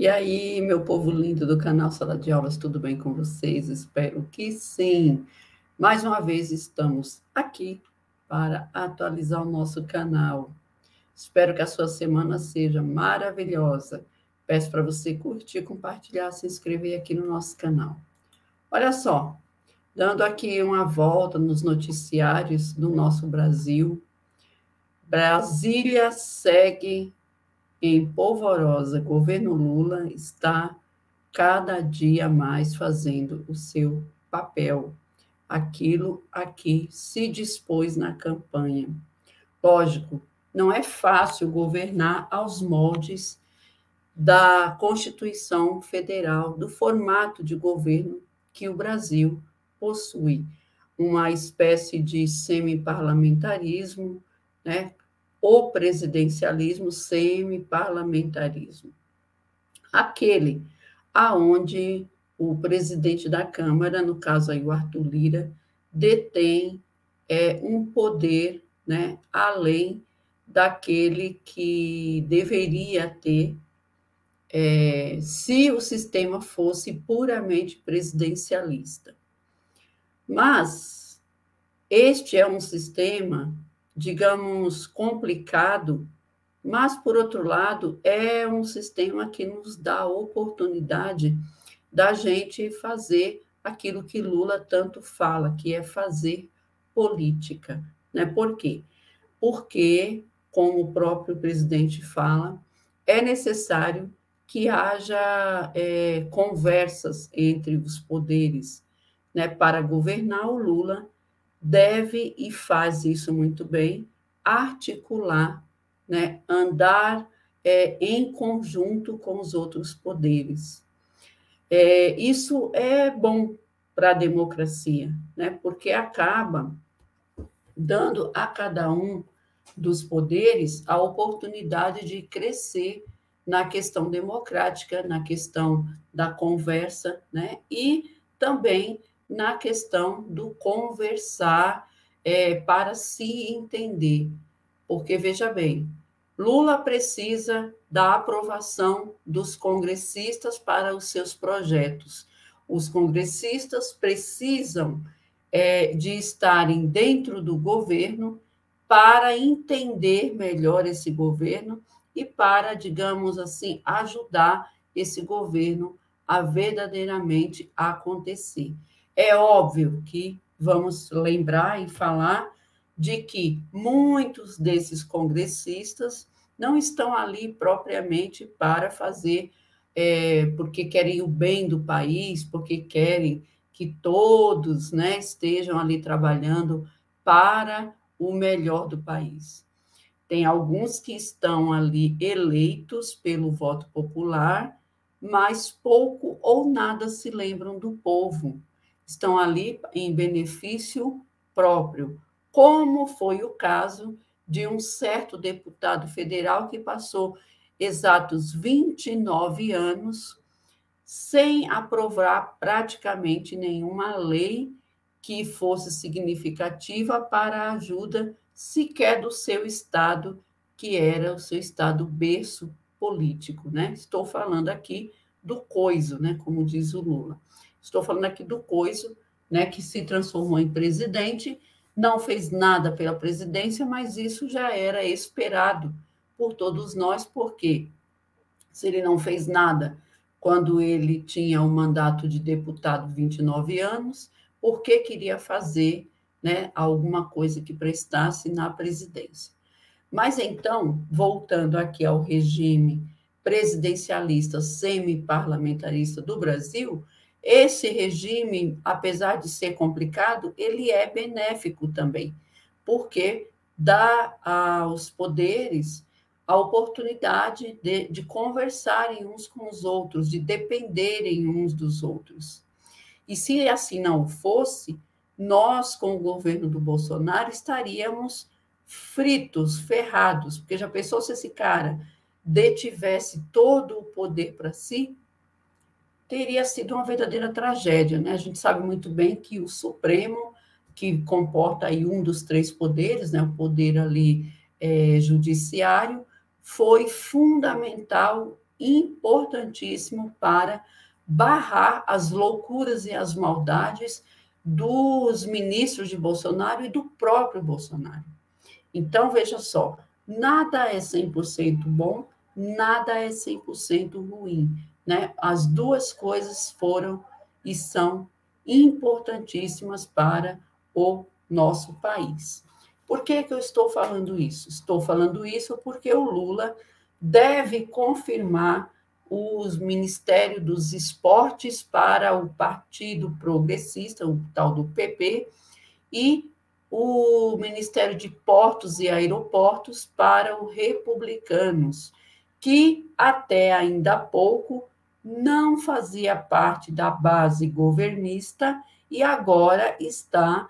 E aí, meu povo lindo do canal Sala de Aulas, tudo bem com vocês? Espero que sim. Mais uma vez estamos aqui para atualizar o nosso canal. Espero que a sua semana seja maravilhosa. Peço para você curtir, compartilhar, se inscrever aqui no nosso canal. Olha só, dando aqui uma volta nos noticiários do nosso Brasil. Brasília segue em polvorosa. Governo Lula está cada dia mais fazendo o seu papel, aquilo a que se dispôs na campanha. Lógico, não é fácil governar aos moldes da Constituição Federal, do formato de governo que o Brasil possui, uma espécie de semi-parlamentarismo, né? O presidencialismo, semi-parlamentarismo. Aquele aonde o presidente da Câmara, no caso aí o Arthur Lira, detém um poder, né, além daquele que deveria ter se o sistema fosse puramente presidencialista. Mas este é um sistema, digamos, complicado, mas, por outro lado, é um sistema que nos dá a oportunidade da gente fazer aquilo que Lula tanto fala, que é fazer política. Né? Por quê? Porque, como o próprio presidente fala, é necessário que haja conversas entre os poderes. Né? Para governar, o Lula deve, e faz isso muito bem, articular, né, andar em conjunto com os outros poderes. Isso é bom para a democracia, né, porque acaba dando a cada um dos poderes a oportunidade de crescer na questão democrática, na questão da conversa, né, e também na questão do conversar para se entender. Porque, veja bem, Lula precisa da aprovação dos congressistas para os seus projetos. Os congressistas precisam de estarem dentro do governo para entender melhor esse governo e para, digamos assim, ajudar esse governo a verdadeiramente acontecer. É óbvio que vamos lembrar e falar de que muitos desses congressistas não estão ali propriamente para fazer, porque querem o bem do país, porque querem que todos, né, estejam ali trabalhando para o melhor do país. Tem alguns que estão ali eleitos pelo voto popular, mas pouco ou nada se lembram do povo. Estão ali em benefício próprio, como foi o caso de um certo deputado federal que passou exatos 29 anos sem aprovar praticamente nenhuma lei que fosse significativa para a ajuda sequer do seu estado, que era o seu estado berço político, né? Estou falando aqui do coiso, né, como diz o Lula. Estou falando aqui do coiso, né, que se transformou em presidente, não fez nada pela presidência, mas isso já era esperado por todos nós, porque se ele não fez nada quando ele tinha um mandato de deputado de 29 anos, por que queria fazer, né, alguma coisa que prestasse na presidência? Mas então, voltando aqui ao regime presidencialista semi-parlamentarista do Brasil, esse regime, apesar de ser complicado, ele é benéfico também, porque dá aos poderes a oportunidade de conversarem uns com os outros, de dependerem uns dos outros. E se assim não fosse, nós, com o governo do Bolsonaro, estaríamos fritos, ferrados, porque já pensou se esse cara detivesse todo o poder para si? Teria sido uma verdadeira tragédia, né? A gente sabe muito bem que o Supremo, que comporta aí um dos três poderes, né, o poder ali judiciário, foi fundamental importantíssimo para barrar as loucuras e as maldades dos ministros de Bolsonaro e do próprio Bolsonaro. Então, veja só, nada é 100% bom, nada é 100% ruim, né? As duas coisas foram e são importantíssimas para o nosso país. Por que que eu estou falando isso? Estou falando isso porque o Lula deve confirmar os Ministérios dos Esportes para o Partido Progressista, o tal do PP, e o Ministério de Portos e Aeroportos para os Republicanos, que até ainda há pouco não fazia parte da base governista e agora está,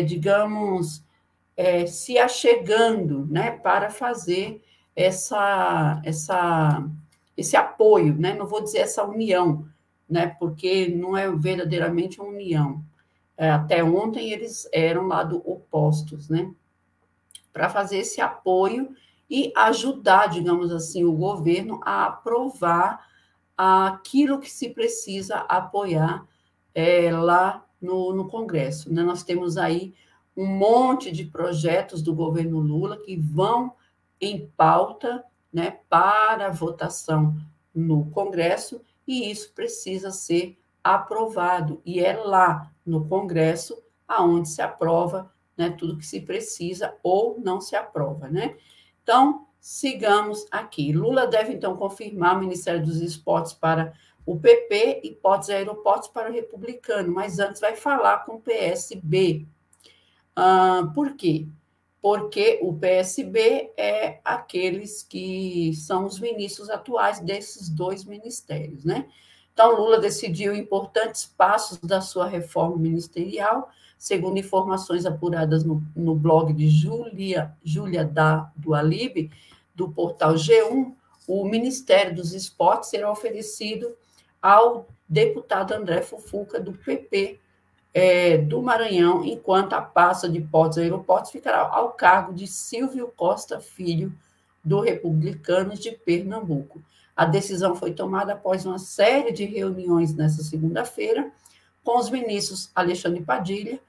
digamos, se achegando, né, para fazer esse apoio, né? Não vou dizer essa união, né, porque não é verdadeiramente uma união. Até ontem eles eram lado opostos, né? Para fazer esse apoio e ajudar, digamos assim, o governo a aprovar aquilo que se precisa apoiar lá no Congresso, né? Nós temos aí um monte de projetos do governo Lula que vão em pauta, né, para votação no Congresso, e isso precisa ser aprovado, e é lá no Congresso aonde se aprova, né, tudo que se precisa ou não se aprova, né? Então, sigamos aqui. Lula deve, então, confirmar o Ministério dos Esportes para o PP e Portos e Aeroportos para o Republicano, mas antes vai falar com o PSB. Por quê? Porque o PSB é aqueles que são os ministros atuais desses dois ministérios, né? Então, Lula decidiu importantes passos da sua reforma ministerial, segundo informações apuradas no blog de Júlia do Alibe, do portal G1, o Ministério dos Esportes será oferecido ao deputado André Fufuca, do PP, do Maranhão, enquanto a pasta de Portos e Aeroportos ficará ao cargo de Silvio Costa Filho, do Republicanos de Pernambuco. A decisão foi tomada após uma série de reuniões nesta segunda-feira com os ministros Alexandre Padilha,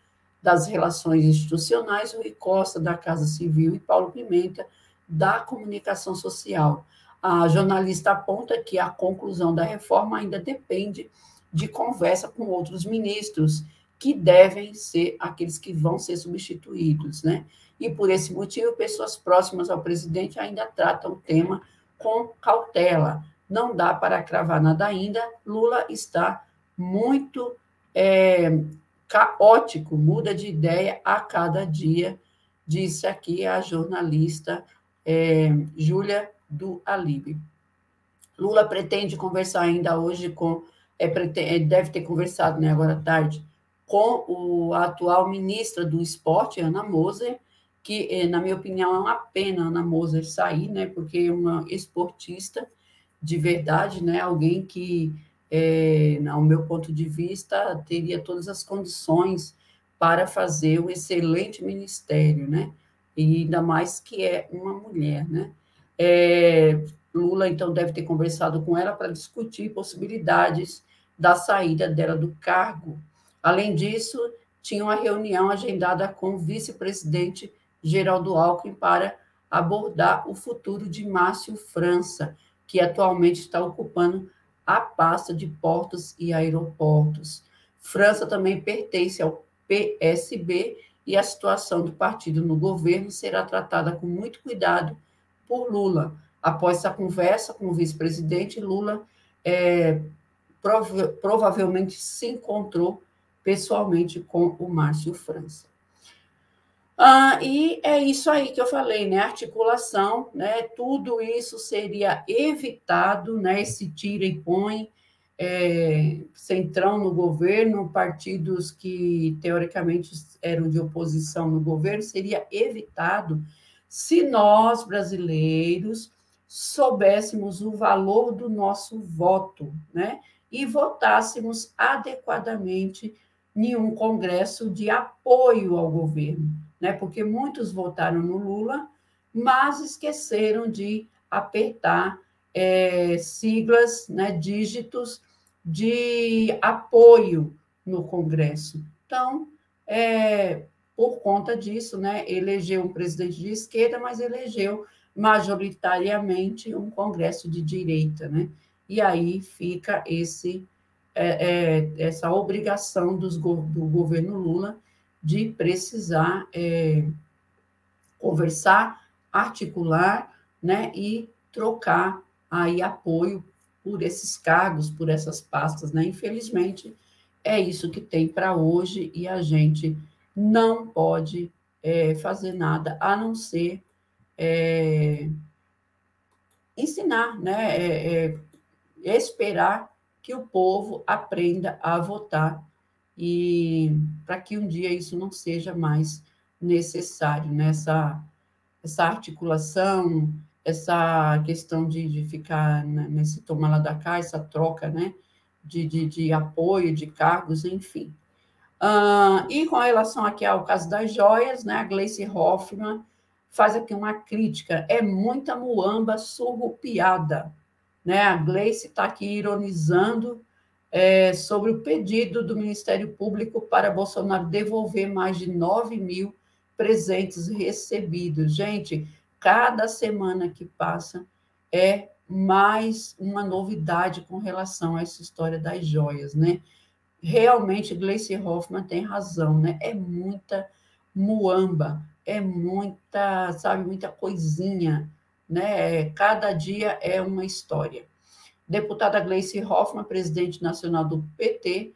das Relações Institucionais, Rui Costa, da Casa Civil, e Paulo Pimenta, da Comunicação Social. A jornalista aponta que a conclusão da reforma ainda depende de conversa com outros ministros, que devem ser aqueles que vão ser substituídos, né? E, por esse motivo, pessoas próximas ao presidente ainda tratam o tema com cautela. Não dá para cravar nada ainda. Lula está muito caótico, muda de ideia a cada dia, disse aqui a jornalista Júlia do Alibe. Lula pretende conversar ainda hoje com... deve ter conversado, né, agora à tarde, com a atual ministra do Esporte, Ana Moser, que, na minha opinião, é uma pena a Ana Moser sair, né, porque é uma esportista de verdade, né, alguém que, ao meu ponto de vista, teria todas as condições para fazer um excelente ministério, né, e ainda mais que é uma mulher, né. Lula, então, deve ter conversado com ela para discutir possibilidades da saída dela do cargo. Além disso, tinha uma reunião agendada com o vice-presidente Geraldo Alckmin para abordar o futuro de Márcio França, que atualmente está ocupando a pasta de Portos e Aeroportos. França também pertence ao PSB e a situação do partido no governo será tratada com muito cuidado por Lula. Após essa conversa com o vice-presidente, Lula provavelmente se encontrou pessoalmente com o Márcio França. E é isso aí que eu falei, né? Articulação, né? Tudo isso seria evitado, né? Esse tira e põe, centrão no governo, partidos que teoricamente eram de oposição no governo, seria evitado se nós, brasileiros, soubéssemos o valor do nosso voto, né? E votássemos adequadamente em um congresso de apoio ao governo, né? Porque muitos votaram no Lula, mas esqueceram de apertar siglas, né, dígitos de apoio no Congresso. Então, por conta disso, né, elegeu um presidente de esquerda, mas elegeu majoritariamente um Congresso de direita, né? E aí fica essa obrigação do governo Lula de precisar conversar, articular, né, e trocar aí apoio por esses cargos, por essas pastas, né? Infelizmente, é isso que tem para hoje e a gente não pode fazer nada a não ser ensinar, né? Esperar que o povo aprenda a votar e para que um dia isso não seja mais necessário, nessa essa articulação, essa questão de ficar nesse toma lá da cá, essa troca, né, de apoio, de cargos, enfim. E com relação aqui ao caso das joias, né, a Gleice Hoffmann faz aqui uma crítica, é muita muamba surrupiada, né? A Gleice está aqui ironizando sobre o pedido do Ministério Público para Bolsonaro devolver mais de 9 mil presentes recebidos. Gente, cada semana que passa é mais uma novidade com relação a essa história das joias, né? Realmente, Gleice Hoffmann tem razão, né? É muita muamba, é muita, sabe, muita coisinha, né? Cada dia é uma história. Deputada Gleice Hoffmann, presidente nacional do PT,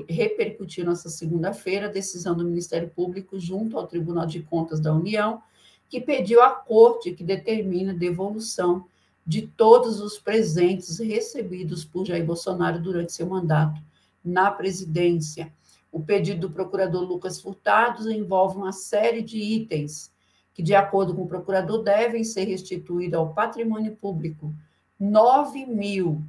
repercutiu nesta segunda-feira a decisão do Ministério Público junto ao Tribunal de Contas da União, que pediu à Corte que determine a devolução de todos os presentes recebidos por Jair Bolsonaro durante seu mandato na presidência. O pedido do procurador Lucas Furtado envolve uma série de itens que, de acordo com o procurador, devem ser restituídos ao patrimônio público. 9 mil,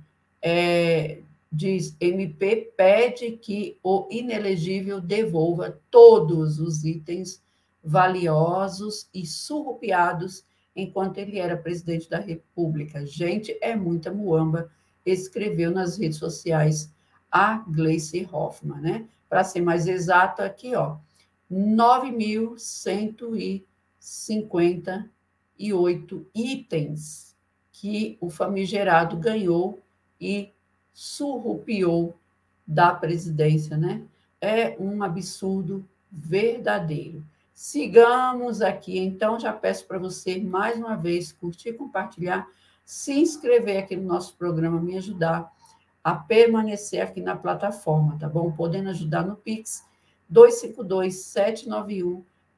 diz MP, pede que o inelegível devolva todos os itens valiosos e surrupiados enquanto ele era presidente da República. Gente, é muita muamba, escreveu nas redes sociais a Gleice Hoffmann, né? Para ser mais exato, aqui, ó, 9.158 itens que o famigerado ganhou e surrupiou da presidência, né? É um absurdo verdadeiro. Sigamos aqui, então, já peço para você, mais uma vez, curtir, compartilhar, se inscrever aqui no nosso programa, me ajudar a permanecer aqui na plataforma, tá bom? Podendo ajudar no Pix,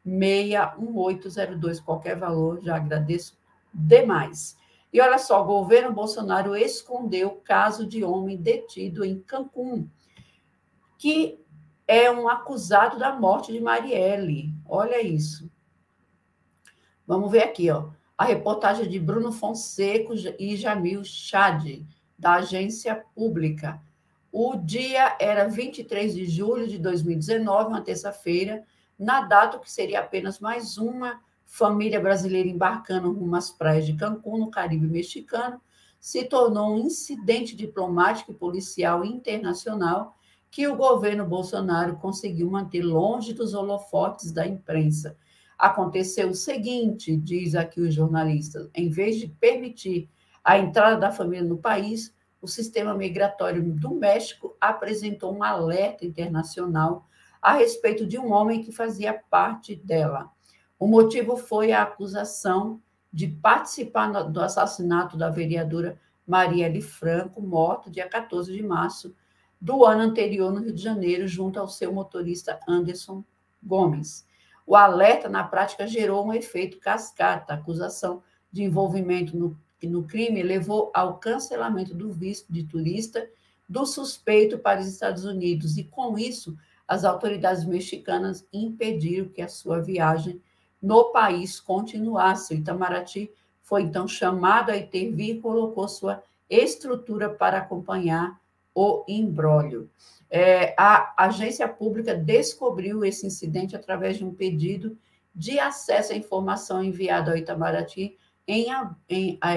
252-791-61802, qualquer valor, já agradeço demais. E olha só, o governo Bolsonaro escondeu o caso de homem detido em Cancún, que é um acusado da morte de Marielle. Olha isso. Vamos ver aqui, ó. A reportagem de Bruno Fonseca e Jamil Chad, da Agência Pública. O dia era 23 de julho de 2019, uma terça-feira, na data que seria apenas mais uma família brasileira embarcando rumo às praias de Cancún, no Caribe mexicano, se tornou um incidente diplomático e policial internacional que o governo Bolsonaro conseguiu manter longe dos holofotes da imprensa. Aconteceu o seguinte, diz aqui os jornalistas, em vez de permitir a entrada da família no país, o sistema migratório do México apresentou um alerta internacional a respeito de um homem que fazia parte dela. O motivo foi a acusação de participar do assassinato da vereadora Marielle Franco, morta dia 14 de março do ano anterior no Rio de Janeiro, junto ao seu motorista Anderson Gomes. O alerta, na prática, gerou um efeito cascata. A acusação de envolvimento no crime levou ao cancelamento do visto de turista do suspeito para os Estados Unidos e, com isso, as autoridades mexicanas impediram que a sua viagem no país continuasse. O Itamaraty foi, então, chamado a intervir e colocou sua estrutura para acompanhar o imbróglio. A agência pública descobriu esse incidente através de um pedido de acesso à informação enviado ao Itamaraty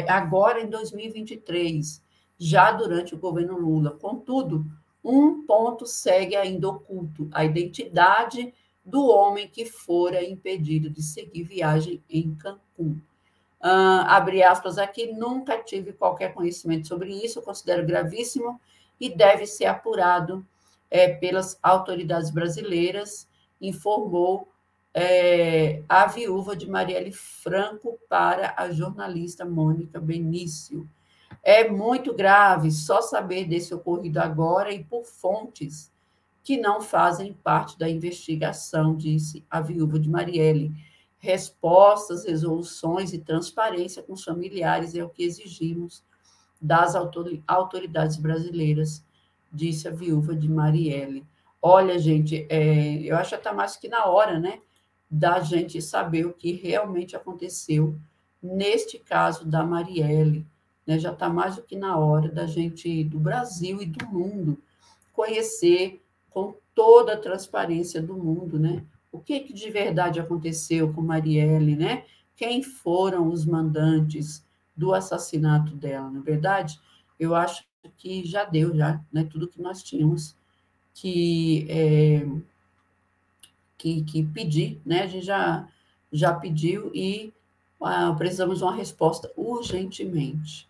agora em 2023, já durante o governo Lula. Contudo, um ponto segue ainda oculto: a identidade do homem que fora impedido de seguir viagem em Cancún. Abre aspas aqui, nunca tive qualquer conhecimento sobre isso, considero gravíssimo e deve ser apurado pelas autoridades brasileiras, informou a viúva de Marielle Franco para a jornalista Mônica Benício. É muito grave só saber desse ocorrido agora e por fontes que não fazem parte da investigação, disse a viúva de Marielle. Respostas, resoluções e transparência com os familiares é o que exigimos das autoridades brasileiras, disse a viúva de Marielle. Olha, gente, eu acho que está mais que na hora, né, da gente saber o que realmente aconteceu neste caso da Marielle, né? Já está mais do que na hora da gente, do Brasil e do mundo, conhecer com toda a transparência do mundo, né? O que de verdade aconteceu com Marielle, né? Quem foram os mandantes do assassinato dela, não é verdade? Eu acho que já deu, já, né? Tudo que nós tínhamos que pedir, né? A gente já pediu e precisamos de uma resposta urgentemente.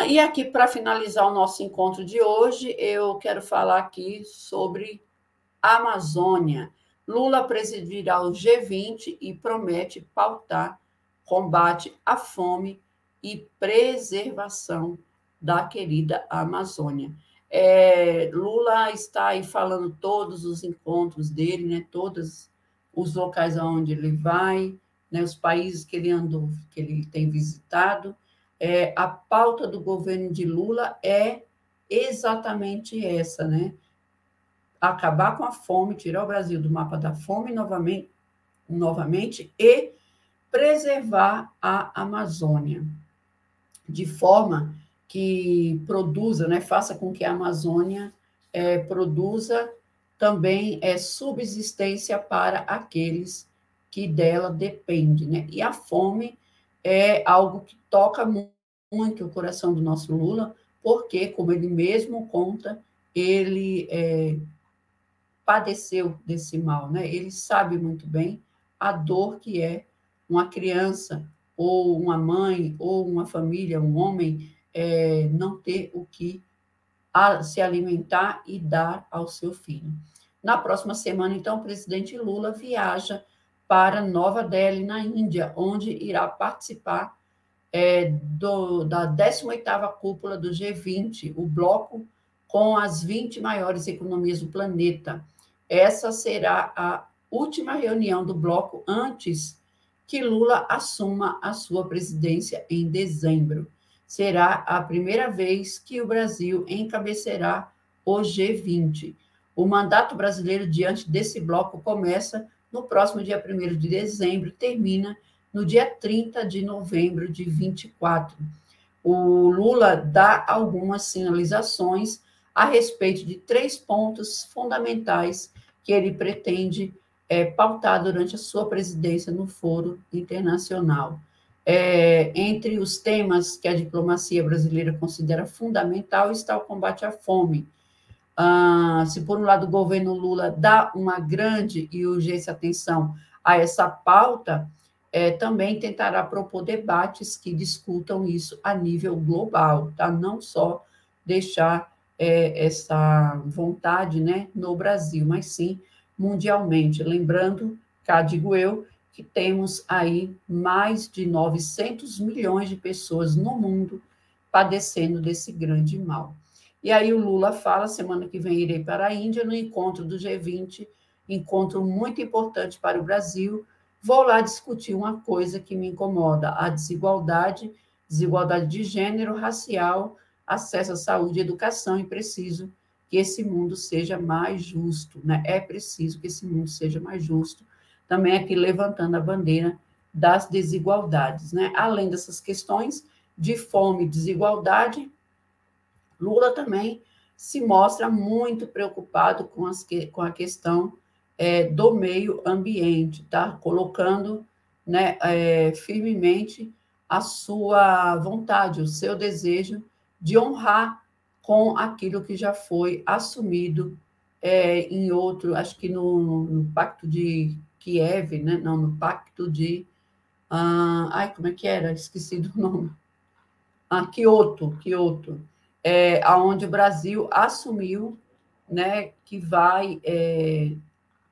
E aqui, para finalizar o nosso encontro de hoje, eu quero falar aqui sobre a Amazônia. Lula presidirá o G20 e promete pautar combate à fome e preservação da querida Amazônia. Lula está aí falando todos os encontros dele, né, todos os locais aonde ele vai, né, os países que ele andou, que ele tem visitado. A pauta do governo de Lula é exatamente essa, né? Acabar com a fome, tirar o Brasil do mapa da fome novamente e preservar a Amazônia, de forma que produza, né, faça com que a Amazônia produza também subsistência para aqueles que dela dependem, né? E a fome é algo que toca muito o coração do nosso Lula, porque, como ele mesmo conta, ele padeceu desse mal, né? Ele sabe muito bem a dor que é uma criança, ou uma mãe, ou uma família, um homem, não ter o que se alimentar e dar ao seu filho. Na próxima semana, então, o presidente Lula viaja para Nova Delhi, na Índia, onde irá participar da 18ª cúpula do G20, o bloco com as 20 maiores economias do planeta. Essa será a última reunião do bloco antes que Lula assuma a sua presidência em dezembro. Será a primeira vez que o Brasil encabeçará o G20. O mandato brasileiro diante desse bloco começa no próximo dia 1º de dezembro, termina no dia 30 de novembro de 24. O Lula dá algumas sinalizações a respeito de 3 pontos fundamentais que ele pretende pautar durante a sua presidência no Foro Internacional. Entre os temas que a diplomacia brasileira considera fundamental está o combate à fome. Se, por um lado, o governo Lula dá uma grande e urgente atenção a essa pauta, também tentará propor debates que discutam isso a nível global, tá? Não só deixar essa vontade, né, no Brasil, mas sim mundialmente. Lembrando, cá digo eu, que temos aí mais de 900 milhões de pessoas no mundo padecendo desse grande mal. E aí o Lula fala, semana que vem irei para a Índia, no encontro do G20, encontro muito importante para o Brasil. Vou lá discutir uma coisa que me incomoda, a desigualdade de gênero, racial, acesso à saúde e educação, e preciso que esse mundo seja mais justo, né? É preciso que esse mundo seja mais justo. Também aqui levantando a bandeira das desigualdades, né? Além dessas questões de fome e desigualdade, Lula também se mostra muito preocupado com a questão do meio ambiente, tá? Colocando né, firmemente a sua vontade, o seu desejo de honrar com aquilo que já foi assumido em outro, acho que no Pacto de Kiev, né? Não, no Pacto de... como é que era? Esqueci do nome. Kyoto, aonde o Brasil assumiu, né, que vai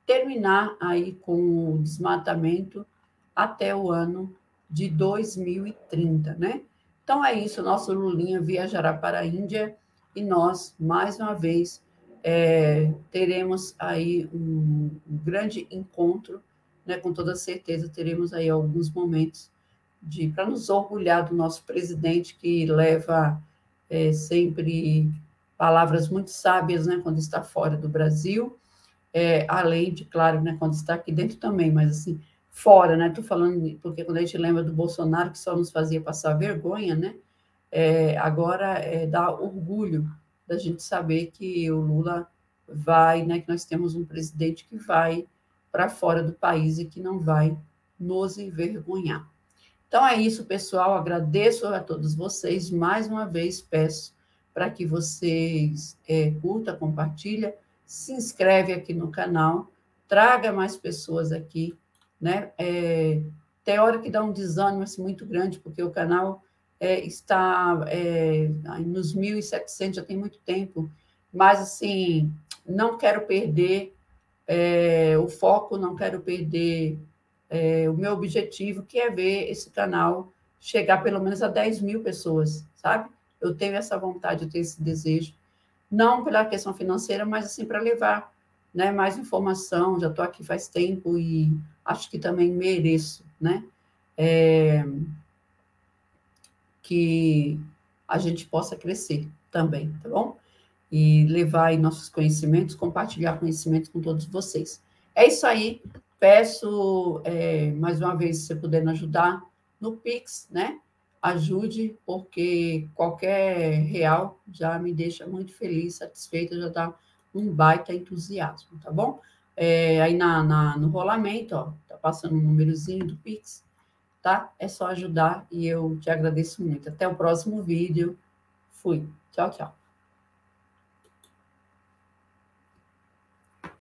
terminar aí com o desmatamento até o ano de 2030, né? Então é isso, nosso Lulinha viajará para a Índia e nós, mais uma vez, teremos aí um grande encontro, né? Com toda certeza teremos aí alguns momentos para nos orgulhar do nosso presidente, que leva sempre palavras muito sábias, né? Quando está fora do Brasil, além de, claro, né, quando está aqui dentro também, mas assim, fora, né? Estou falando, porque quando a gente lembra do Bolsonaro, que só nos fazia passar vergonha, né? Agora dá orgulho da gente saber que o Lula vai, né? Que nós temos um presidente que vai para fora do país e que não vai nos envergonhar. Então é isso, pessoal. Agradeço a todos vocês. Mais uma vez, peço para que vocês curtam, compartilhem, se inscreve aqui no canal, traga mais pessoas aqui, né? Tem hora que dá um desânimo assim, muito grande, porque o canal está nos 1.700, já tem muito tempo, mas assim, não quero perder o foco, não quero perder o meu objetivo, que é ver esse canal chegar pelo menos a 10 mil pessoas, sabe? Eu tenho essa vontade, eu tenho esse desejo, não pela questão financeira, mas assim para levar, né, mais informação. Já estou aqui faz tempo e acho que também mereço, né, que a gente possa crescer também, tá bom? E levar aí nossos conhecimentos, compartilhar conhecimentos com todos vocês. É isso aí. Peço, mais uma vez, se você puder me ajudar no Pix, né? Ajude, porque qualquer real já me deixa muito feliz, satisfeita, já dá um baita entusiasmo, tá bom? Aí no rolamento, ó, tá passando um númerozinho do Pix, tá? É só ajudar e eu te agradeço muito. Até o próximo vídeo. Fui. Tchau, tchau.